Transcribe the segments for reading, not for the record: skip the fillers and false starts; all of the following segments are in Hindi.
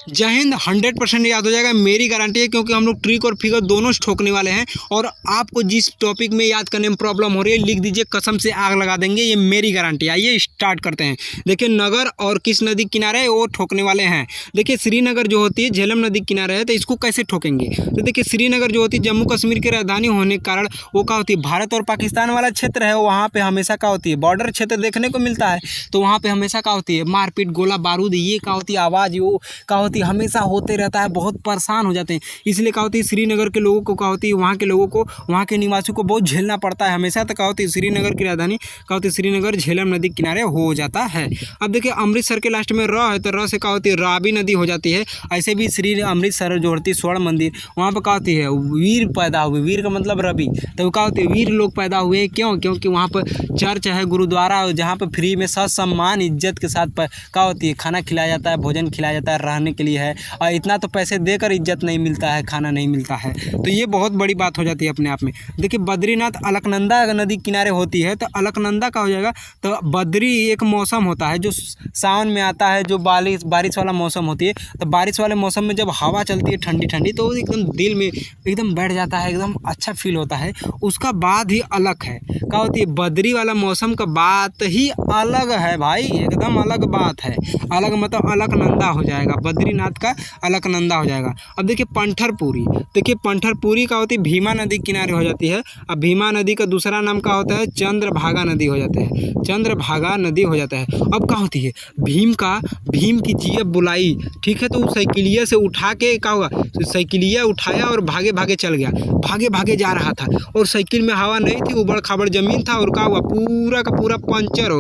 जय हिंद। 100% याद हो जाएगा, मेरी गारंटी है, क्योंकि हम लोग ट्रिक और फिगर दोनों ठोकने वाले हैं। और आपको जिस टॉपिक में याद करने में प्रॉब्लम हो रही है, लिख दीजिए, कसम से आग लगा देंगे, ये मेरी गारंटी। आइए स्टार्ट करते हैं। देखिए, नगर और किस नदी किनारे है वो ठोकने वाले हैं। देखिए, श्रीनगर जो होती है झेलम नदी किनारे है, तो इसको कैसे ठोकेंगे। तो देखिए, श्रीनगर जो होती है जम्मू कश्मीर की राजधानी होने के कारण वो क्या होती है, भारत और पाकिस्तान वाला क्षेत्र है, वहाँ पे हमेशा क्या होती है, बॉर्डर क्षेत्र देखने को मिलता है। तो वहाँ पे हमेशा क्या होती है, मारपीट, गोला बारूद, ये क्या होती है, आवाज़ वो क्या होती है, हमेशा होते रहता है। बहुत परेशान हो जाते हैं। इसलिए क्या होती है, श्रीनगर के लोगों को क्या होती है, वहाँ के लोगों को, वहाँ के निवासियों को बहुत झेलना पड़ता है हमेशा। तो क्या होती है, श्रीनगर की राजधानी क्या होती है, श्रीनगर झेलम नदी किनारे हो जाता है। अब देखिए, अमृतसर के लास्ट में र है, तो र से क्या होती है, रावी नदी हो जाती है। ऐसे भी श्री अमृतसर जो होती है स्वर्ण मंदिर, वहाँ पर क्या होती है, वीर पैदा हुए, वीर का मतलब रवि, तो क्या होती है, वीर लोग पैदा हुए। क्यों? क्योंकि वहाँ पर चर्च है, गुरुद्वारा, जहाँ पर फ्री में सम्मान इज्जत के साथ क्या होती है, खाना खिलाया जाता है, भोजन खिलाया जाता है, रहने के लिए है। और इतना तो पैसे देकर इज्जत नहीं मिलता है, खाना नहीं मिलता है, तो ये बहुत बड़ी बात हो जाती है अपने आप में। देखिए, बद्रीनाथ अलकनंदा नदी किनारे होती है, तो अलकनंदा का हो जाएगा। तो बद्री एक मौसम होता है जो सावन में आता है, जो बारिश वाला मौसम होती है। तो बारिश वाले मौसम में जब हवा चलती है ठंडी ठंडी, तो एकदम दिल में एकदम बैठ जाता है, एकदम अच्छा फील होता है। उसका बात ही अलग है। क्या होती है, बद्री वाला मौसम का बात ही अलग है भाई, एकदम अलग बात है। अलग मतलब अलकनंदा हो जाएगा, बद्रीनाथ का अलकनंदा हो जाएगा। अब देखिए, पंढरपुरी। देखिए, पंढरपुरी क्या होती है, भीमा नदी किनारे हो जाती है। अब भीमा नदी का दूसरा नाम क्या होता है, चंद्रभागा नदी हो जाता है, चंद्रभागा नदी हो जाता है। अब क्या होती है, भीम की जीभ बुलाई, ठीक है, तो उस साइकिलिया से उठा के क्या हुआ, साइकिलिया उठाया और भागे भागे चल गया, भागे भागे जा रहा था, और साइकिल में हवा नहीं थी, उबड़ खाबड़ जमीन था, और क्या हुआ, पूरा का पूरा पंचर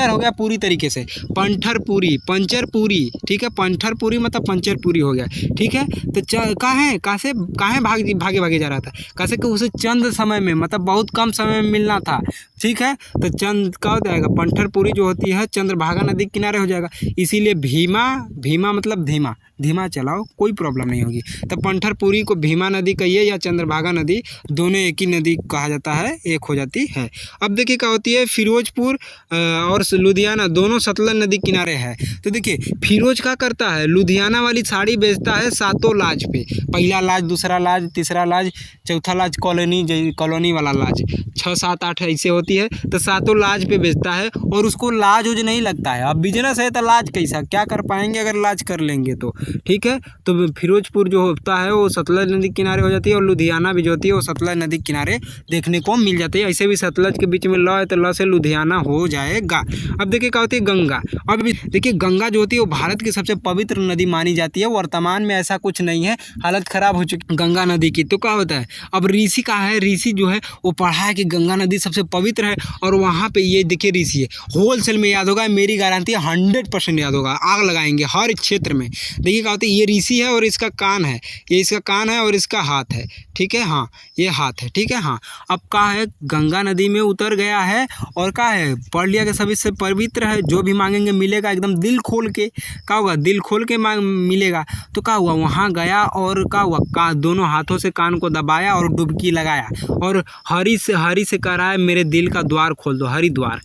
हो गया पूरी तरीके से। पंढरपुरी, पंचरपुरी, ठीक है, पंढरपुरी मतलब पंचरपुरी हो गया, ठीक है। तो कहाँ भागे भागे जा रहा था, कैसे कि उसे चंद समय में, मतलब बहुत कम समय में मिलना था, ठीक है। तो चंद का हो जाएगा, पंढरपुरी जो होती है चंद्रभागा नदी किनारे हो जाएगा। इसीलिए भीमा मतलब धीमा चलाओ, कोई प्रॉब्लम नहीं होगी। तो पंढरपुरी को भीमा नदी कहिए या चंद्रभागा नदी, दोनों एक ही नदी कहा जाता है, एक हो जाती है। अब देखिए क्या होती है, फिरोजपुर और लुधियाना दोनों सतलज नदी किनारे है। तो देखिए, फिरोज क्या करता है, लुधियाना वाली साड़ी बेचता है 7 लाज पे, पहला लाज, दूसरा लाज, तीसरा लाज, चौथा लाज, कॉलोनी वाला लाज, 6, 7, 8 ऐसे होती है। तो 7 लाज पे बेचता है, और उसको लाज उज नहीं लगता है। अब बिजनेस है तो लाज कैसा क्या कर पाएंगे अगर लाज कर लेंगे तो, ठीक है। तो फिरोजपुर जो होता है वो सतलज नदी किनारे हो जाती है, और लुधियाना भी जो होती है वो सतलज नदी किनारे देखने को मिल जाती है। ऐसे भी सतलज के बीच में ल है, तो ल से लुधियाना हो जाएगा। अब देखिए क्या होती है, गंगा। अब देखिए, गंगा जो होती है वो भारत की सबसे पवित्र नदी मानी जाती है। वर्तमान में ऐसा कुछ नहीं है, हालत खराब हो चुकी गंगा नदी की। तो क्या होता है, अब ऋषि कहाँ है, ऋषि जो है वो पढ़ा है कि गंगा नदी सबसे पवित्र है, और वहाँ पे ये देखिए ऋषि है, होलसेल में याद होगा, मेरी गारंटी है 100% याद होगा, आग लगाएंगे हर क्षेत्र में। देखिए क्या होता है, ये ऋषि है और इसका कान है, ये इसका कान है और इसका हाथ है, ठीक है, हाँ ये हाथ है, ठीक है, हाँ। अब क्या है, गंगा नदी में उतर गया है, और क्या है, पढ़ लिया कि सभी से पवित्र है, जो भी मांगेंगे मिलेगा, एकदम दिल खोल के, क्या होगा, दिल खोल के मिलेगा। तो क्या हुआ, वहाँ गया और क्या हुआ, दोनों हाथों से कान को दबाया और डुबकी लगाया, और हरि से कह रहा है, मेरे दिल का द्वार खोल दो, हरिद्वार,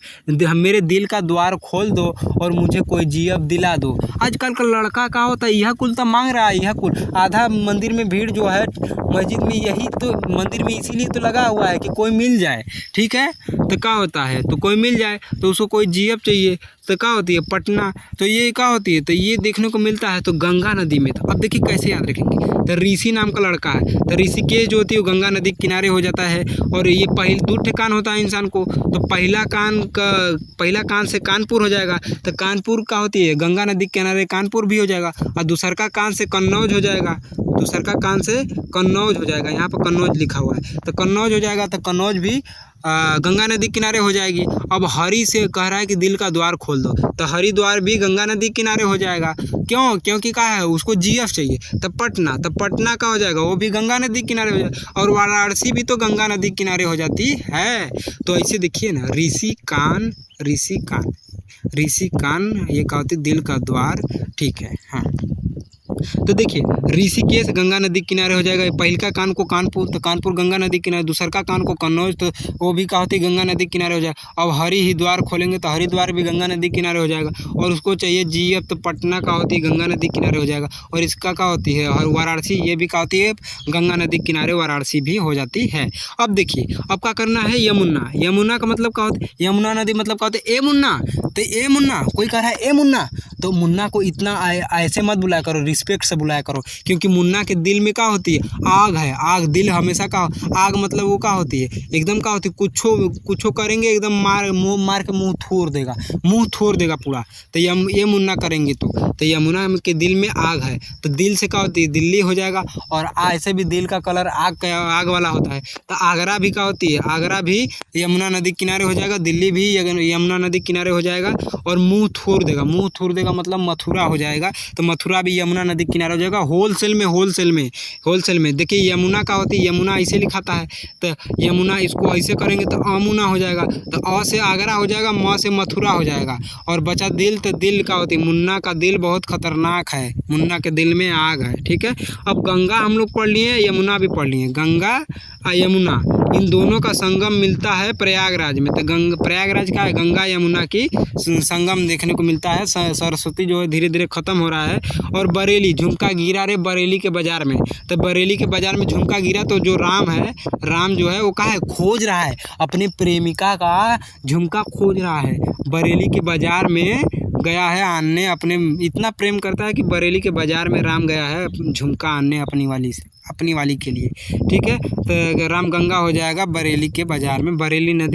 मेरे दिल का द्वार खोल दो और मुझे कोई जीव दिला दो। आजकल का लड़का क्या होता है, यह कुल तो मांग रहा है, यह कुल, आधा मंदिर में भीड़ जो है मस्जिद में, यही तो मंदिर में इसीलिए तो लगा हुआ है कि कोई मिल जाए, ठीक है। तो क्या होता है, तो कोई मिल जाए तो उसको कोई जीएफ चाहिए, तो क्या होती है, पटना, तो ये क्या होती है, तो ये देखने को मिलता है तो गंगा नदी में। तो अब देखिए कैसे याद रखेंगे, तो ऋषि नाम का लड़का है, तो ऋषिकेश जो होती है वो गंगा नदी किनारे हो जाता है। और ये दो कान होता है इंसान को, तो पहला कान से कानपुर हो जाएगा, तो कानपुर क्या होती है, गंगा नदी किनारे कानपुर भी हो जाएगा, और दूसर का कान से कन्नौज हो जाएगा, दूसर का कान से कन्नौज हो जाएगा, यहाँ पर कन्नौज लिखा हुआ है, तो कन्नौज हो जाएगा, तो कन्नौज भी गंगा नदी किनारे हो जाएगी। अब हरि से कह रहा है कि दिल का द्वार खोल दो, तो हरिद्वार भी गंगा नदी किनारे हो जाएगा। क्यों? क्योंकि क्या है, उसको जीएफ चाहिए। तो पटना का हो जाएगा, वो भी गंगा नदी किनारे हो जाएगा, और वाराणसी भी तो गंगा नदी किनारे हो जाती है। तो ऐसे देखिए ना, ऋषि कान, ये क्या होती है, दिल का द्वार, ठीक है, हाँ। तो देखिए ऋषिकेश गंगा नदी किनारे हो जाएगा, पहिलका कान को कानपुर, तो कानपुर गंगा नदी किनारे, दूसरका कान को कन्नौज, तो वो भी क्या होती है गंगा नदी किनारे हो जाएगा। अब हरिद्वार खोलेंगे तो हरिद्वार भी गंगा नदी किनारे हो जाएगा। और उसको चाहिए जीएफ, तो पटना का होती है गंगा नदी किनारे हो जाएगा। और इसका क्या होती है वाराणसी, ये भी क्या होती है गंगा नदी किनारे, वाराणसी भी हो जाती है। अब देखिए अब क्या करना है, यमुना, यमुना का मतलब क्या होता है, यमुना नदी मतलब क्या होता है ए मुन्ना, तो ए मुन्ना, कोई कह रहा है ए मुन्ना, तो मुन्ना को इतना ऐसे मत बुलाया करो, रिस्पेक्ट से बुलाया करो, क्योंकि मुन्ना के दिल में क्या होती है आग है, आग, दिल हमेशा का आग मतलब वो क्या होती है एकदम क्या होती है, कुछो करेंगे एकदम मार के मुंह थोड़ देगा पूरा। तो ये मुन्ना करेंगे तो यमुना के दिल में आग है, तो दिल से क्या होती है दिल्ली हो जाएगा। और ऐसे भी दिल का कलर आग वाला होता है, तो आगरा भी क्या होती है, आगरा भी यमुना नदी किनारे हो जाएगा, दिल्ली भी यमुना नदी किनारे हो जाएगा। और मुंह थोड़ देगा मतलब मथुरा हो जाएगा, तो मथुरा भी यमुना नदी किनारे हो जाएगा। होलसेल में देखिए यमुना का होती है, यमुना ऐसे लिखाता है, तो यमुना इसको ऐसे करेंगे तो अमुना हो जाएगा, तो अ से आगरा हो जाएगा, म से मथुरा हो जाएगा। और बचा दिल, तो दिल का होती है, मुन्ना का दिल बहुत खतरनाक है, मुन्ना के दिल में आग है, ठीक है। अब गंगा हम लोग पढ़ लिए, यमुना भी पढ़ लिए, गंगा और यमुना इन दोनों का संगम मिलता है प्रयागराज में। तो प्रयागराज का है गंगा यमुना की संगम देखने को मिलता है। सरस्वती जो है धीरे धीरे खत्म हो रहा है। और बरेली, झुमका गिरा रे बरेली के बाजार में, तो बरेली के बाजार में झुमका गिरा, तो जो राम है, राम जो है वो कहाँ है, खोज रहा है अपनी प्रेमिका का झुमका, खोज रहा है, बरेली के बाजार में गया है आनने, अपने इतना प्रेम करता है कि बरेली के बाजार में राम गया है झुमका आनने अपनी वाली के लिए, ठीक है। तो राम गंगा हो जाएगा बरेली के बाजार में, बरेली में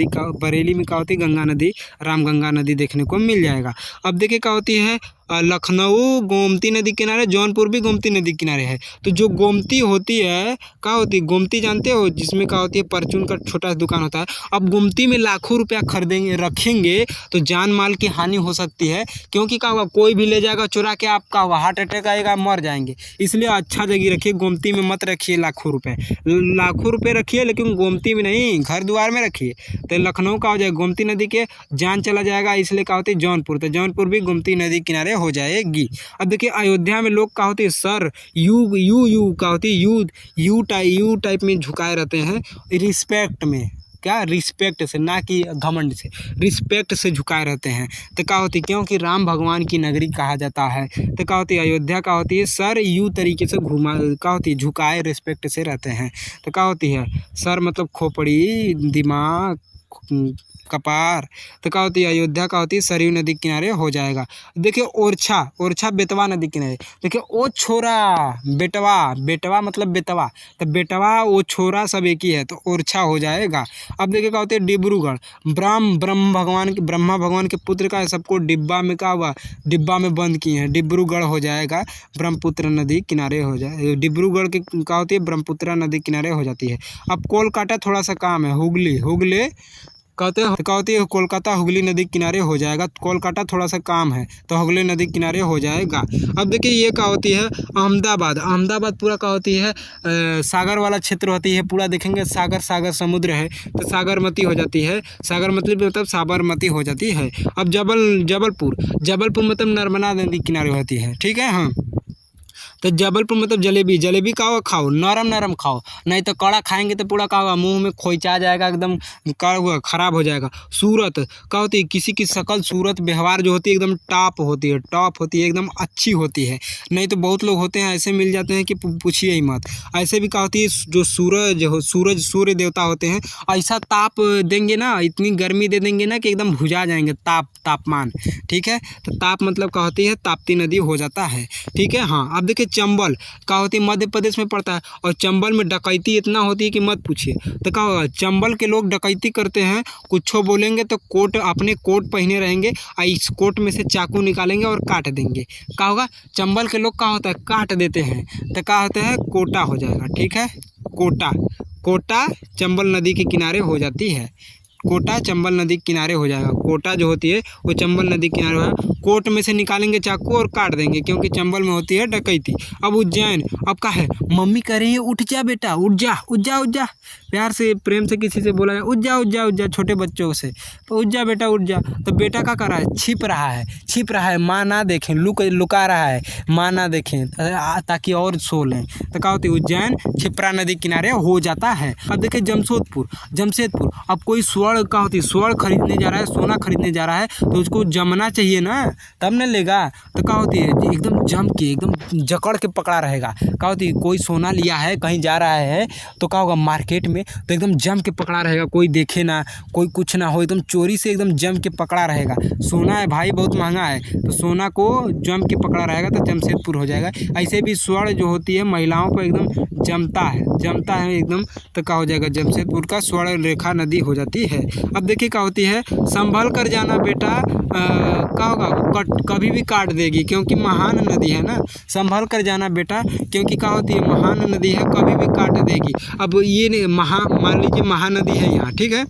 क्या होती है गंगा नदी, राम गंगा नदी देखने को मिल जाएगा। अब देखिए क्या होती है लखनऊ गोमती नदी किनारे, जौनपुर भी गोमती नदी किनारे है। तो जो गोमती होती है क्या होती है, गोमती जानते हो, जिसमें क्या होती है परचून का छोटा सा दुकान होता है। अब गोमती में लाखों रुपया खरीदेंगे रखेंगे तो जान माल की हानि हो सकती है, क्योंकि क्या होगा कोई भी ले जाएगा चुरा के, आपका हार्ट अटैक आएगा, मर जाएंगे। इसलिए अच्छा जगह रखिए, गोमती में मत रखिए लाखों रुपए रखिए, लेकिन गोमती में नहीं, घर द्वार में रखिए। तो लखनऊ का हो जाएगा गोमती नदी के जान चला जाएगा, इसलिए क्या होती है जौनपुर, तो जौनपुर भी गोमती नदी किनारे हो जाएगी। अब देखिए अयोध्या में लोग क्या होते हैं सर यू क्या होती है यू टाइप में झुकाए रहते हैं, रिस्पेक्ट में, क्या रिस्पेक्ट से, ना कि घमंड से, रिस्पेक्ट से झुकाए रहते हैं। तो क्या होती है क्योंकि राम भगवान की नगरी कहा जाता है, तो क्या होती है अयोध्या का होती है सर यू तरीके से घुमा, क्या होती है झुकाए रिस्पेक्ट से रहते हैं। तो क्या होती है सर मतलब खोपड़ी, दिमाग, कपार, तो क्या होती है अयोध्या का होती है सरयू नदी किनारे हो जाएगा। देखिए ओरछा बेतवा नदी किनारे, देखिए ओ छोरा बेटवा मतलब बेतवा, तो बेटवा ओ छोरा सब एक ही है, तो ओरछा हो जाएगा। अब देखिए क्या होती है डिब्रूगढ़, ब्रह्मा भगवान के पुत्र का सबको डिब्बा में क्या हुआ, डिब्बा में बंद किए हैं, डिब्रूगढ़ हो जाएगा, ब्रह्मपुत्र नदी किनारे हो जाए, डिब्रूगढ़ की क्या होती है ब्रह्मपुत्र नदी किनारे हो जाती है। अब कोलकाता थोड़ा सा काम है, हुगली कहते हैं, क्या होती है कोलकाता हुगली नदी किनारे हो जाएगा, कोलकाता थोड़ा सा काम है तो हुगली नदी किनारे हो जाएगा। अब देखिए ये क्या होती है अहमदाबाद पूरा क्या होती है सागर वाला क्षेत्र होती है, पूरा देखेंगे सागर समुद्र है, तो सागरमती हो जाती है, सागरमती मतलब साबरमती हो जाती है। अब जबलपुर मतलब नर्मदा नदी किनारे होती है, ठीक है। हाँ, तो जबलपुर मतलब जलेबी खाओ, नरम खाओ, नहीं तो कड़ा खाएंगे तो पूरा का मुंह में खोइचा जाएगा, एकदम खराब हो जाएगा। सूरत क्या होती है किसी की शकल सूरत व्यवहार जो होती है एकदम टॉप होती है एकदम अच्छी होती है, नहीं तो बहुत लोग होते हैं ऐसे मिल जाते हैं कि पूछिए ही मत। ऐसे भी क्या होती है जो सूर्य देवता होते हैं, ऐसा ताप देंगे ना, इतनी गर्मी दे देंगे ना कि एकदम भुजा जाएंगे, तापमान, ठीक है। तो ताप मतलब क्या होती है ताप्ती नदी हो जाता है, ठीक है। हाँ, अब देखिए चंबल क्या होती है मध्य प्रदेश में पड़ता है, और चंबल में डकैती इतना होती है कि मत पूछिए। तो क्या होगा चंबल के लोग डकैती करते हैं, कुछ बोलेंगे तो अपने कोट पहने रहेंगे, और इस कोट में से चाकू निकालेंगे और काट देंगे। क्या होगा चंबल के लोग क्या होता है काट देते हैं, तो क्या होता है कोटा हो जाएगा, ठीक है। कोटा चंबल नदी के किनारे हो जाती है, कोटा चंबल नदी के किनारे हो जाएगा। कोटा जो होती है वो चंबल नदी के किनारे होगा। कोट में से निकालेंगे चाकू और काट देंगे, क्योंकि चंबल में होती है डकैती। अब उज्जैन, अब क्या है, मम्मी कह रही है उठ जा बेटा, उठ जा उठ जा उठ जा। प्यार से प्रेम से किसी से बोला जाए उठ जा उठ जा उठ जा, छोटे बच्चों से तो उठ जा बेटा उठ जा। तो बेटा क्या कर रहा है, छिप रहा है, माँ ना देखें, लुका रहा है, माँ ना देखें ताकि और सो लें। तो क्या होती है, उज्जैन क्षिप्रा नदी किनारे हो जाता है। अब देखिए जमशेदपुर, अब कोई स्वर्ण क्या होती है, स्वर्ण खरीदने जा रहा है, सोना खरीदने जा रहा है, तो उसको जमना चाहिए ना, तब न लेगा। तो क्या होती है, एकदम जम के एकदम जकड़ के पकड़ा रहेगा। क्या होती है, कोई सोना लिया है कहीं जा रहा है तो क्या होगा, मार्केट में तो एकदम जम के पकड़ा रहेगा, कोई देखे ना, कोई कुछ ना हो, एकदम चोरी से एकदम जम के पकड़ा रहेगा। सोना है भाई बहुत महंगा है, तो सोना को जम के पकड़ा रहेगा तो जमशेदपुर हो जाएगा। ऐसे भी स्वर्ण जो होती है महिलाओं पर एकदम जमता है एकदम, तो क्या हो जाएगा, जमशेदपुर का स्वर्ण रेखा नदी हो जाती है। अब देखिए क्या होती है, संभल कर जाना बेटा, क्या होगा, कभी भी काट देगी, क्योंकि महान नदी है ना, संभल कर जाना बेटा, क्योंकि क्या होती है, महान नदी है, कभी भी काट देगी। अब ये मान लीजिए महानदी है यहाँ, ठीक है,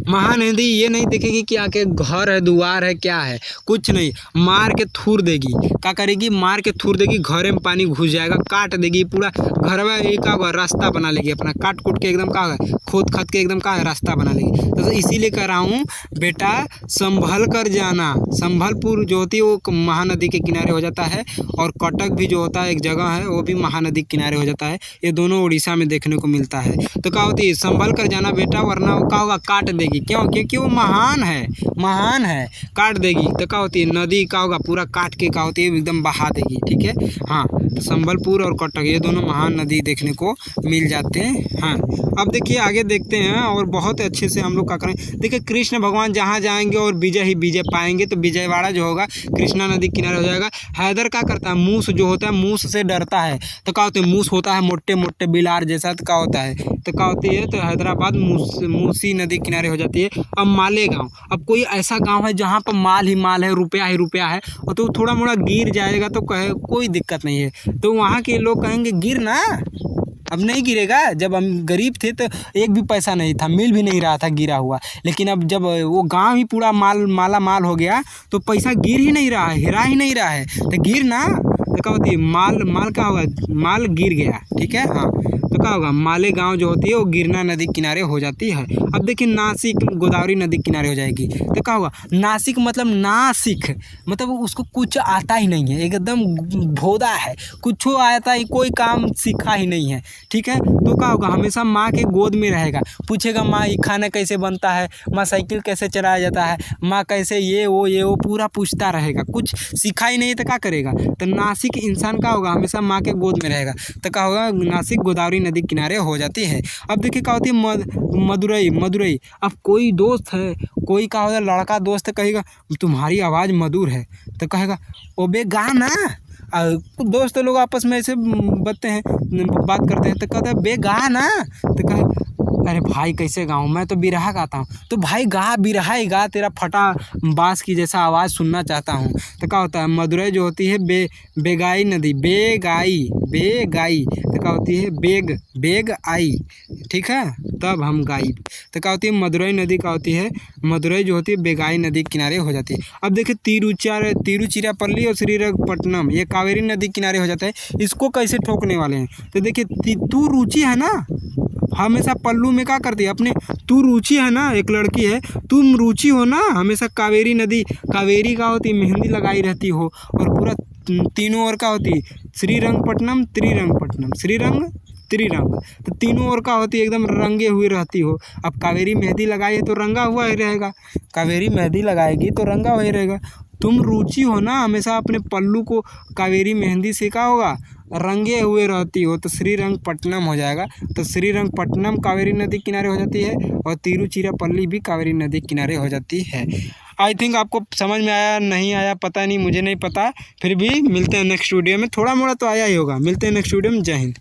महानदी ये नहीं देखेगी कि आके घर है दुआर है क्या है, कुछ नहीं, मार के थूर देगी। क्या करेगी, मार के थूर देगी, घरे में पानी घुस जाएगा, काट देगी पूरा घर में, एक का होगा रास्ता बना लेगी अपना, काट कूट के एकदम का होगा, खोद खाद के एकदम का है रास्ता बना लेगी। तो इसीलिए कह रहा हूँ बेटा संभल कर जाना। संभलपुर जो होती है वो महानदी के किनारे हो जाता है, और कटक भी जो होता है एक जगह है वो भी महानदी के किनारे हो जाता है। ये दोनों उड़ीसा में देखने को मिलता है। तो क्या होती है, संभल कर जाना बेटा, वरना वो क्या होगा, काट देगी। क्यों, क्योंकि वो महान है, काट देगी। तो क्या होती है, नदी का होगा पूरा काट के क्या होती है, एकदम बहा देगी, ठीक है। हाँ, तो संबलपुर और कटक ये दोनों महान नदी देखने को मिल जाते हैं। हाँ, अब देखिए आगे देखते हैं, और बहुत अच्छे से हम लोग क्या करें, देखिए कृष्ण भगवान जहाँ जाएंगे और विजय ही विजय पाएंगे, तो विजयवाड़ा जो होगा कृष्णा नदी किनारे हो जाएगा। हैदर क्या करता है, मूस जो होता है मूस से डरता है। तो क्या होता है, मूस होता है मोटे मोटे बिलार जैसा, तो क्या होता है, तो क्या होती है, तो हैदराबाद मूसी नदी किनारे हो जाती है। अब मालेगांव, अब कोई ऐसा गांव है जहां पर माल ही माल है, रुपया ही रुपया है, और तो थोड़ा मोड़ा गिर जाएगा तो कहे कोई दिक्कत नहीं है, तो वहाँ के लोग कहेंगे गिर ना। अब नहीं गिरेगा, जब हम गरीब थे तो एक भी पैसा नहीं था, मिल भी नहीं रहा था गिरा हुआ, लेकिन अब जब वो गांव ही पूरा माला माल हो गया तो पैसा गिर ही नहीं रहा है, हिरा ही नहीं रहा है, तो गिर ना। तो क्या होती है, माल क्या होगा, माल गिर गया, ठीक है। हाँ, तो क्या होगा, मालेगांव जो होती है वो गिरना नदी किनारे हो जाती है। अब देखिए नासिक गोदावरी नदी किनारे हो जाएगी। तो क्या होगा, नासिक मतलब उसको कुछ आता ही नहीं है, एकदम भोदा है, कुछ आता ही, कोई काम सीखा ही नहीं है, ठीक है। तो क्या होगा, हमेशा माँ के गोद में रहेगा, पूछेगा माँ ये खाना कैसे बनता है, माँ साइकिल कैसे चलाया जाता है, माँ कैसे ये वो पूरा पूछता रहेगा, कुछ सीखा ही नहीं तो क्या करेगा। तो नासिक इंसान का होगा, हमेशा माँ के गोद में रहेगा। तो क्या होगा, नासिक गोदावरी नदी किनारे हो जाती है। अब देखिए क्या होती है, मदुरई। अब कोई दोस्त है, कोई क्या होगा, लड़का दोस्त कहेगा तुम्हारी आवाज़ मधुर है, तो कहेगा ओ बे गा ना। दोस्त लोग आपस में ऐसे बात करते हैं, तो कहता है बे गा ना, तो कहे अरे भाई कैसे गाऊँ, मैं तो बिरहा गाता हूँ। तो भाई गा, बिरहा ही गा, तेरा फटा बाँस की जैसा आवाज़ सुनना चाहता हूँ। तो क्या होता है, मदुरई जो होती है बेगाई नदी, बेगाई, तो क्या होती है, बेग आई, ठीक है, तब हम गाई। तो क्या होती है, मदुरई नदी क्या होती है, मदुरई जो होती है बेगाई नदी किनारे हो जाती है। अब देखिए तिरुचिरापल्ली और श्रीरंगपट्टनम ये कावेरी नदी किनारे हो जाता है। इसको कैसे ठोकने वाले हैं, तो देखिए तू रुचि है ना, हमेशा पल्लू में क्या करती है अपने, तू रुचि है ना, एक लड़की है, तुम रुचि हो ना, हमेशा कावेरी नदी, कावेरी का होती मेहंदी लगाई रहती हो, और पूरा तीनों ओर का होती श्रीरंगपट्टनम त्रिरंग, तो तीनों ओर का होती एकदम रंगे हुए रहती हो। अब कावेरी मेहंदी लगाई है तो रंगा हुआ ही रहेगा, कावेरी मेहंदी लगाएगी तो रंगा हुआ ही रहेगा। तुम रुचि हो ना, हमेशा अपने पल्लू को कावेरी मेहंदी से क्या होगा, रंगे हुए रहती हो, तो श्रीरंगपट्टनम हो जाएगा। तो श्रीरंगपट्टनम कावेरी नदी किनारे हो जाती है, और तिरुचिरापल्ली भी कावेरी नदी किनारे हो जाती है। आई थिंक आपको समझ में आया, नहीं आया पता नहीं, मुझे नहीं पता, फिर भी मिलते हैं नेक्स्ट वीडियो में। थोड़ा मोड़ा तो आया ही होगा, मिलते हैं नेक्स्ट वीडियो में। जय हिंद।